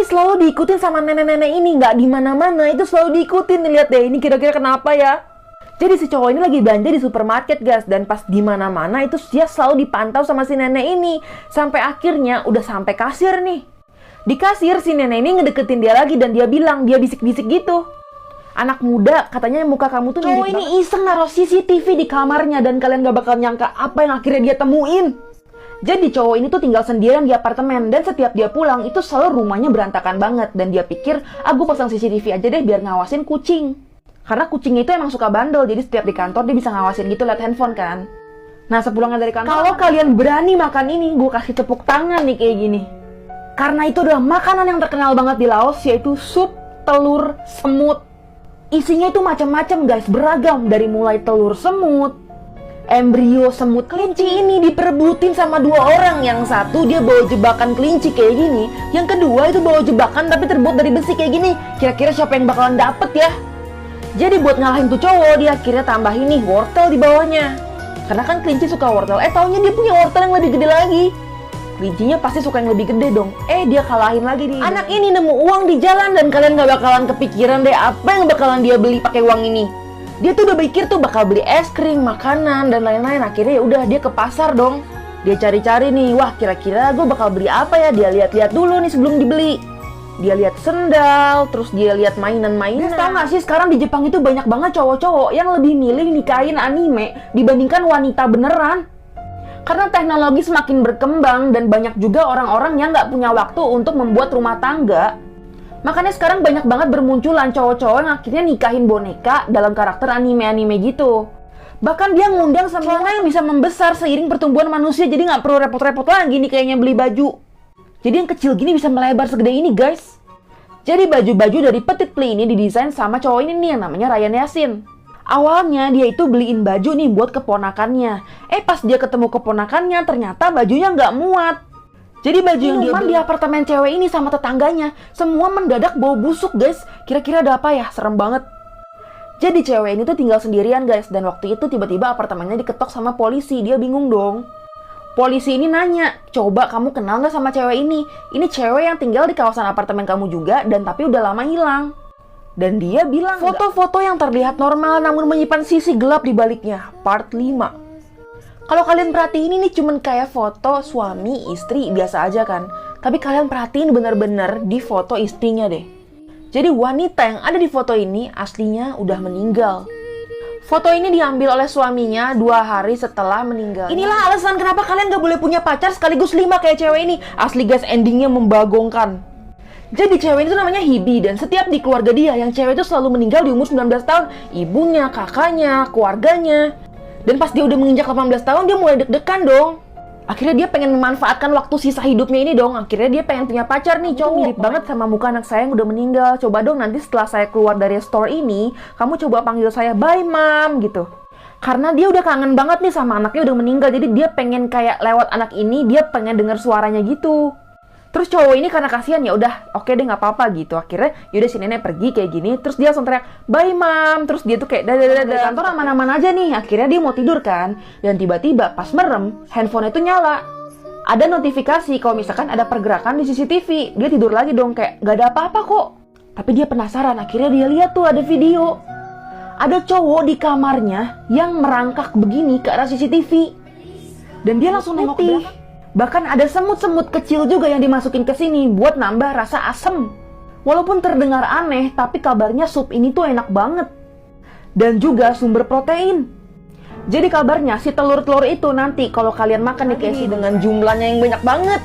selalu diikutin sama nenek-nenek ini, nggak di mana-mana, itu selalu diikutin. Nih, lihat deh, ini kira-kira kenapa ya? Jadi si cowok ini lagi belanja di supermarket, guys, dan pas di mana-mana itu dia selalu dipantau sama si nenek ini. Sampai akhirnya udah sampai kasir nih. Di kasir si nenek ini ngedeketin dia lagi dan dia bilang, dia bisik-bisik gitu. Anak muda, katanya muka kamu tuh mirip. Cowok ini iseng naruh CCTV di kamarnya dan kalian gak bakal nyangka apa yang akhirnya dia temuin. Jadi cowok ini tuh tinggal sendirian di apartemen dan setiap dia pulang itu selalu rumahnya berantakan banget dan dia pikir, aku pasang CCTV aja deh biar ngawasin kucing. Karena kucingnya itu emang suka bandel, jadi setiap di kantor dia bisa ngawasin gitu liat handphone kan. Nah sepulangnya dari kantor, kalau kalian berani makan ini, gue kasih tepuk tangan nih kayak gini. Karena itu adalah makanan yang terkenal banget di Laos, yaitu sup telur semut. Isinya itu macam-macam guys, beragam dari mulai telur semut, embrio semut. Kelinci ini diperebutin sama dua orang. Yang satu dia bawa jebakan kelinci kayak gini, yang kedua itu bawa jebakan tapi terbuat dari besi kayak gini. Kira-kira siapa yang bakalan dapet ya? Jadi buat ngalahin tuh cowok, dia akhirnya tambahin nih wortel di bawahnya. Karena kan kelinci suka wortel, taunya dia punya wortel yang lebih gede lagi. Kelincinya pasti suka yang lebih gede dong. Dia kalahin lagi nih. Anak ini nemu uang di jalan dan kalian gak bakalan kepikiran deh apa yang bakalan dia beli pakai uang ini. Dia tuh udah pikir tuh bakal beli es krim, makanan, dan lain-lain. Akhirnya ya udah dia ke pasar dong. Dia cari-cari nih, wah kira-kira gue bakal beli apa ya? Dia lihat-lihat dulu nih sebelum dibeli. Dia lihat sendal, terus dia lihat mainan-mainan. Tau gak sih sekarang di Jepang itu banyak banget cowok-cowok yang lebih milih nikahin anime dibandingkan wanita beneran. Karena teknologi semakin berkembang dan banyak juga orang-orang yang nggak punya waktu untuk membuat rumah tangga. Makanya sekarang banyak banget bermunculan cowok-cowok yang akhirnya nikahin boneka dalam karakter anime-anime gitu. Bahkan dia ngundang celana yang bisa membesar seiring pertumbuhan manusia, jadi nggak perlu repot-repot lagi nih kayaknya beli baju. Jadi yang kecil gini bisa melebar segede ini guys. Jadi baju-baju dari Petit Pli ini didesain sama cowok ini nih yang namanya Ryan Yasin. Awalnya dia itu beliin baju nih buat keponakannya. Pas dia ketemu keponakannya ternyata bajunya nggak muat. Jadi baju yang dia beli di apartemen cewek ini sama tetangganya semua mendadak bau busuk guys. Kira-kira ada apa ya? Serem banget. Jadi cewek ini tuh tinggal sendirian guys. Dan waktu itu tiba-tiba apartemennya diketok sama polisi. Dia bingung dong. Polisi ini nanya, coba kamu kenal nggak sama cewek ini? Ini cewek yang tinggal di kawasan apartemen kamu juga dan tapi udah lama hilang. Dan dia bilang foto-foto yang terlihat normal namun menyimpan sisi gelap di baliknya. Part 5. Kalau kalian perhatiin ini cuman kayak foto suami istri biasa aja kan. Tapi kalian perhatiin bener-bener di foto istrinya deh. Jadi wanita yang ada di foto ini aslinya udah meninggal. Foto ini diambil oleh suaminya 2 hari setelah meninggal. Inilah alasan kenapa kalian gak boleh punya pacar sekaligus 5 kayak cewek ini. Asli guys, endingnya membagongkan. Jadi cewek ini tuh namanya Hibi dan setiap di keluarga dia yang cewek itu selalu meninggal di umur 19 tahun. Ibunya, kakaknya, keluarganya. Dan pas dia udah menginjak 18 tahun dia mulai deg-degan dong. Akhirnya dia pengen memanfaatkan waktu sisa hidupnya ini dong. Akhirnya dia pengen punya pacar nih cowok. Mirip banget sama muka anak saya yang udah meninggal. Coba dong nanti setelah saya keluar dari store ini, kamu coba panggil saya bye mom gitu. Karena dia udah kangen banget nih sama anaknya udah meninggal. Jadi dia pengen kayak lewat anak ini, dia pengen denger suaranya gitu. Terus cowok ini karena kasihan ya udah oke deh nggak apa-apa gitu. Akhirnya yaudah si nenek pergi kayak gini. Terus dia langsung teriak bye mom. Terus dia tuh kayak dari kantor aman-aman aja nih. Akhirnya dia mau tidur kan. Dan tiba-tiba pas merem handphone itu nyala. Ada notifikasi kalau misalkan ada pergerakan di CCTV. Dia tidur lagi dong kayak gak ada apa-apa kok. Tapi dia penasaran. Akhirnya dia lihat tuh ada video. Ada cowok di kamarnya yang merangkak begini ke arah CCTV. Dan dia langsung nengok ke belakang. Bahkan ada semut-semut kecil juga yang dimasukin ke sini buat nambah rasa asem. Walaupun terdengar aneh, tapi kabarnya sup ini tuh enak banget. Dan juga sumber protein. Jadi kabarnya si telur-telur itu nanti kalau kalian makan dikasih dengan jumlahnya yang banyak banget.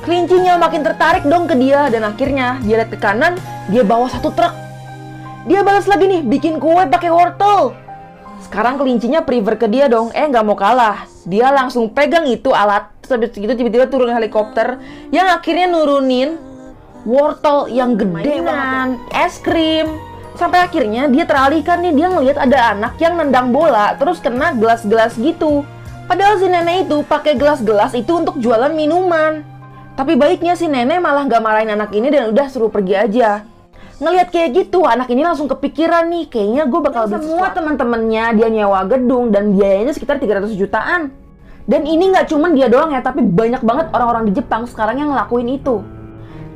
Kelincinya makin tertarik dong ke dia dan akhirnya dia lihat ke kanan, dia bawa 1 truk. Dia balas lagi nih, bikin kue pakai wortel. Sekarang kelincinya prefer ke dia dong, nggak mau kalah. Dia langsung pegang itu alat, terus segitu tiba-tiba turun helikopter yang akhirnya nurunin wortel yang gede banget, es krim. Sampai akhirnya dia teralihkan nih, dia ngelihat ada anak yang nendang bola terus kena gelas-gelas gitu. Padahal si nenek itu pakai gelas-gelas itu untuk jualan minuman. Tapi baiknya si nenek malah nggak marahin anak ini dan udah suruh pergi aja. Ngelihat kayak gitu, anak ini langsung kepikiran nih, kayaknya gue bakal beli semua teman-temannya dia nyewa gedung dan biayanya sekitar 300 jutaan. Dan ini nggak cuman dia doang ya, tapi banyak banget orang-orang di Jepang sekarang yang ngelakuin itu.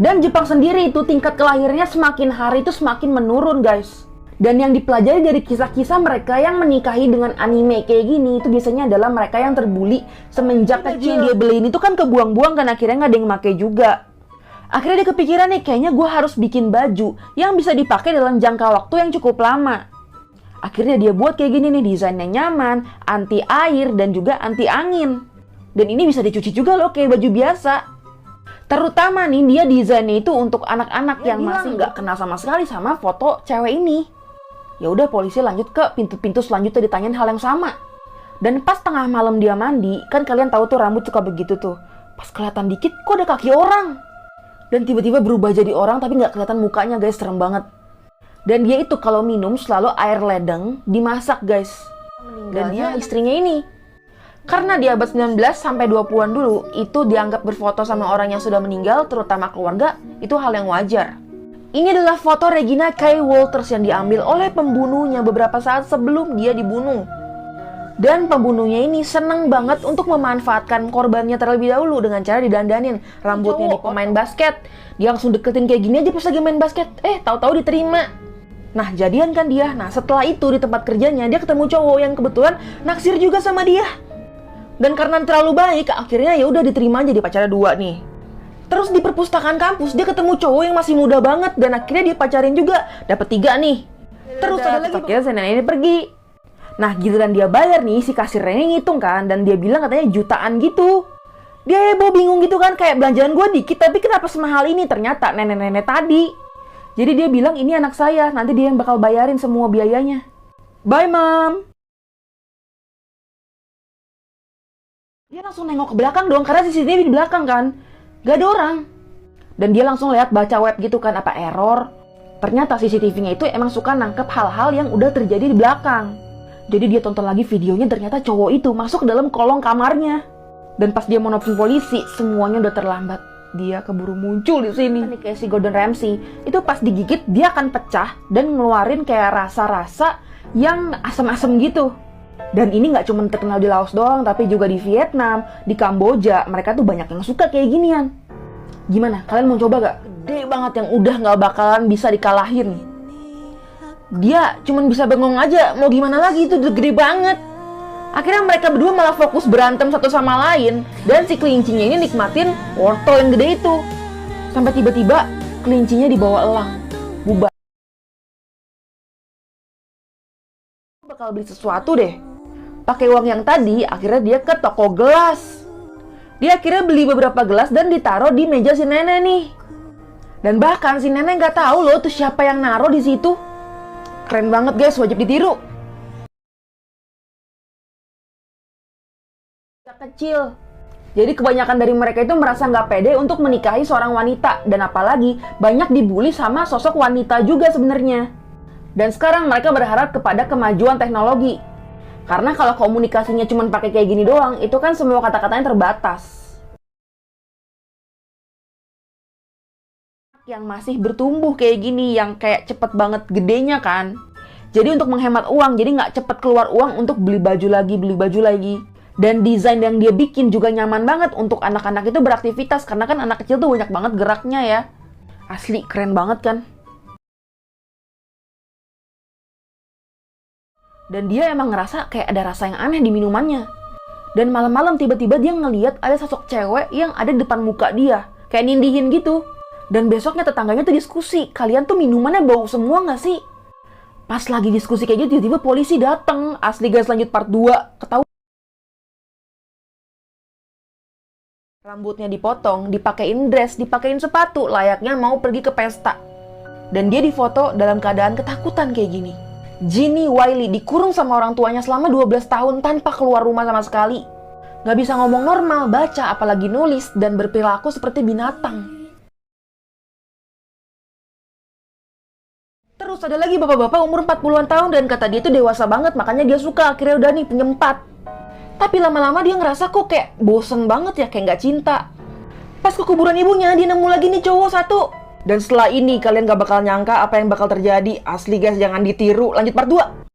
Dan Jepang sendiri itu tingkat kelahirannya semakin hari itu semakin menurun guys. Dan yang dipelajari dari kisah-kisah mereka yang menikahi dengan anime kayak gini itu biasanya adalah mereka yang terbuli semenjak kecil. Yang dia beliin itu kan kebuang-buang kan, akhirnya nggak ada yang pakai juga. Akhirnya dia kepikiran nih, kayaknya gue harus bikin baju yang bisa dipakai dalam jangka waktu yang cukup lama. Akhirnya dia buat kayak gini nih, desainnya nyaman, anti air dan juga anti angin. Dan ini bisa dicuci juga loh kayak baju biasa. Terutama nih dia desainnya itu untuk anak-anak yang masih nggak kenal sama sekali sama foto cewek ini. Ya udah, polisi lanjut ke pintu-pintu selanjutnya ditanyain hal yang sama. Dan pas tengah malam dia mandi, kan kalian tahu tuh rambut suka begitu tuh. Pas kelihatan dikit, kok ada kaki orang. Dan tiba-tiba berubah jadi orang tapi nggak kelihatan mukanya guys, serem banget. Dan dia itu kalau minum selalu air ledeng dimasak guys. Dan dia istrinya ini, karena di abad 19 sampai 20-an dulu, itu dianggap berfoto sama orang yang sudah meninggal, terutama keluarga, itu hal yang wajar. Ini adalah foto Regina Kay Walters yang diambil oleh pembunuhnya beberapa saat sebelum dia dibunuh. Dan pembunuhnya ini seneng banget untuk memanfaatkan korbannya terlebih dahulu dengan cara didandanin rambutnya di pemain basket. Dia langsung deketin kayak gini aja pas lagi main basket. Tahu-tahu diterima. Nah, jadian kan dia. Nah, setelah itu di tempat kerjanya dia ketemu cowok yang kebetulan naksir juga sama dia. Dan karena terlalu baik, akhirnya ya udah diterima jadi pacarnya 2 nih. Terus di perpustakaan kampus dia ketemu cowok yang masih muda banget dan akhirnya dia pacarin juga, dapat 3 nih. Terus ada lagi akhirnya si nenek ini pergi. Nah, giliran dia bayar nih, si kasirnya ini ngitung kan, dan dia bilang katanya jutaan gitu. Dia heboh bingung gitu kan, kayak belanjaan gue dikit tapi kenapa semahal ini? Ternyata nenek-nenek tadi. Jadi dia bilang ini anak saya, nanti dia yang bakal bayarin semua biayanya. Bye mom. Dia langsung nengok ke belakang dong, karena CCTV di belakang kan. Gak ada orang. Dan dia langsung lihat baca web gitu kan, apa error. Ternyata CCTV-nya itu emang suka nangkep hal-hal yang udah terjadi di belakang. Jadi dia tonton lagi videonya, ternyata cowok itu masuk ke dalam kolong kamarnya. Dan pas dia mau nelfon polisi, semuanya udah terlambat. Dia keburu muncul di sini. Ini kayak si Gordon Ramsay, itu pas digigit dia akan pecah dan ngeluarin kayak rasa-rasa yang asam-asam gitu. Dan ini nggak cuma terkenal di Laos doang, tapi juga di Vietnam, di Kamboja, mereka tuh banyak yang suka kayak ginian. Gimana? Kalian mau coba gak? Gede banget yang udah nggak bakalan bisa dikalahin. Dia cuma bisa bengong aja, mau gimana lagi, itu udah gede banget. Akhirnya mereka berdua malah fokus berantem satu sama lain, dan si kelincinya ini nikmatin wortel yang gede itu. Sampai tiba-tiba kelincinya dibawa elang, bubar. Bakal beli sesuatu deh. Pakai uang yang tadi, akhirnya dia ke toko gelas. Dia akhirnya beli beberapa gelas dan ditaruh di meja si nenek nih. Dan bahkan si nenek nggak tahu loh tuh siapa yang naruh di situ. Keren banget guys, wajib ditiru. Kecil. Jadi kebanyakan dari mereka itu merasa nggak pede untuk menikahi seorang wanita. Dan apalagi banyak dibully sama sosok wanita juga sebenarnya. Dan sekarang mereka berharap kepada kemajuan teknologi. Karena kalau komunikasinya cuma pakai kayak gini doang, itu kan semua kata-katanya terbatas. Yang masih bertumbuh kayak gini, yang kayak cepet banget gedenya kan. Jadi untuk menghemat uang, jadi nggak cepet keluar uang untuk beli baju lagi. Dan desain yang dia bikin juga nyaman banget untuk anak-anak itu beraktivitas. Karena kan anak kecil tuh banyak banget geraknya ya. Asli, keren banget kan. Dan dia emang ngerasa kayak ada rasa yang aneh di minumannya. Dan malam-malam tiba-tiba dia ngeliat ada sosok cewek yang ada di depan muka dia. Kayak nindihin gitu. Dan besoknya tetangganya tuh diskusi. Kalian tuh minumannya bau semua gak sih? Pas lagi diskusi kayak gitu, tiba-tiba polisi dateng. Asli guys, lanjut part 2. Ketahuan. Rambutnya dipotong, dipakein dress, dipakein sepatu. Layaknya mau pergi ke pesta. Dan dia difoto dalam keadaan ketakutan kayak gini. Ginny Wiley dikurung sama orang tuanya selama 12 tahun tanpa keluar rumah sama sekali. Gak bisa ngomong normal, baca, apalagi nulis, dan berperilaku seperti binatang. Terus ada lagi bapak-bapak umur 40-an tahun dan kata dia itu dewasa banget, makanya dia suka, akhirnya udah nih penyempat. Tapi lama-lama dia ngerasa kok kayak bosen banget ya, kayak gak cinta. Pas ke kuburan ibunya, dia nemu lagi nih cowok satu. Dan setelah ini kalian gak bakal nyangka apa yang bakal terjadi. Asli guys, jangan ditiru. Lanjut part 2.